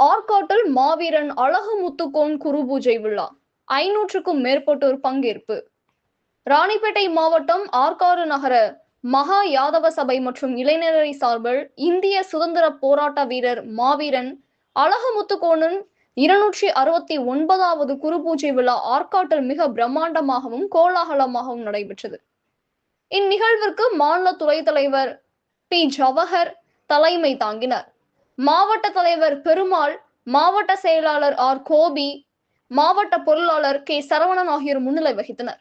ஆற்காட்டில் மாவீரன் அழகுமுத்துக்கோன் குருபூஜை விழா 500க்கும் மேற்பட்டோர் பங்கேற்பு. ராணிப்பேட்டை மாவட்டம் ஆற்காடு நகர மகா யாதவ சபை மற்றும் இளைஞரை சார்பில் இந்திய சுதந்திர போராட்ட வீரர் மாவீரன் அழகுமுத்துக்கோனின் 269வது குருபூஜை விழா ஆற்காட்டில் மிக பிரம்மாண்டமாகவும் கோலாகலமாகவும் நடைபெற்றது. இந்நிகழ்விற்கு மாநில துணைத் தலைவர் பி ஜவஹர் தலைமை தாங்கினார். மாவட்ட தலைவர் பெருமாள், மாவட்ட செயலாளர் ஆர் கோபி, மாவட்ட பொருளாளர் கே சரவணன் ஆகியோர் முன்னிலை வகித்தனர்.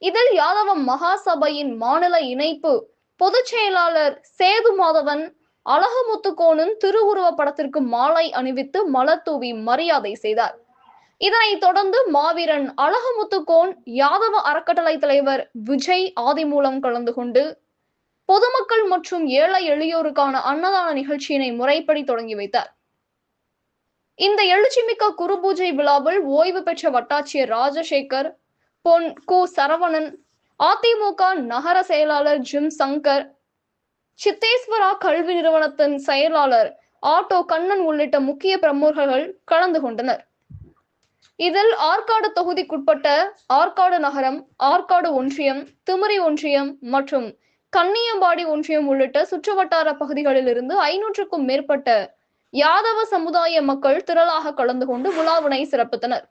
இதில் யாதவ மகாசபையின் மாநில இணைப்பு பொதுச் செயலாளர் சேது மாதவன் அழகுமுத்துக்கோனின் திருவுருவ படத்திற்கு மாலை அணிவித்து மலர் தூவி மரியாதை செய்தார். இதனைத் தொடர்ந்து மாவீரன் அழகுமுத்துக்கோன் யாதவ அறக்கட்டளை தலைவர் விஜய் ஆதிமூலம் கலந்து கொண்டு பொதுமக்கள் மற்றும் ஏழை எளியோருக்கான அன்னதான நிகழ்ச்சியினை முறைப்படி தொடங்கி வைத்தார். இந்த எழுச்சிமிக்க குருபூஜை விழாவில் ஓய்வு பெற்ற வட்டாட்சியர் ராஜசேகர், பொன் கு சரவணன், அதிமுக நகர செயலாளர் ஜிம் சங்கர், சித்தேஸ்வரா கல்வி நிறுவனத்தின் செயலாளர் ஆட்டோ கண்ணன் உள்ளிட்ட முக்கிய பிரமுகர்கள் கலந்து கொண்டனர். இதில் ஆற்காடு தொகுதிக்குட்பட்ட ஆற்காடு நகரம், ஆற்காடு ஒன்றியம், திமிரி ஒன்றியம் மற்றும் கன்னியம்பாடி ஒன்றியம் உள்ளிட்ட சுற்றுவட்டார பகுதிகளில் இருந்து 500க்கும் மேற்பட்ட யாதவ சமுதாய மக்கள் திரளாக கலந்து கொண்டு விழாவினை சிறப்பித்தனர்.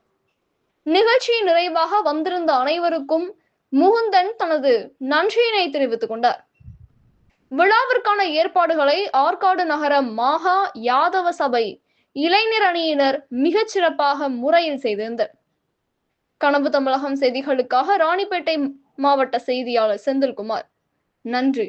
நிகழ்ச்சியின் நிறைவாக வந்திருந்த அனைவருக்கும் முகுந்தன் தனது நன்றியினை தெரிவித்துக் கொண்டார். விழாவிற்கான ஏற்பாடுகளை ஆற்காடு நகர மாகா யாதவ சபை இளைஞர் அணியினர் மிகச் சிறப்பாக முறையில் செய்திருந்தனர். கனவு தமிழகம் செய்திகளுக்காக ராணிப்பேட்டை மாவட்ட செய்தியாளர் செந்தில்குமார். நன்றி.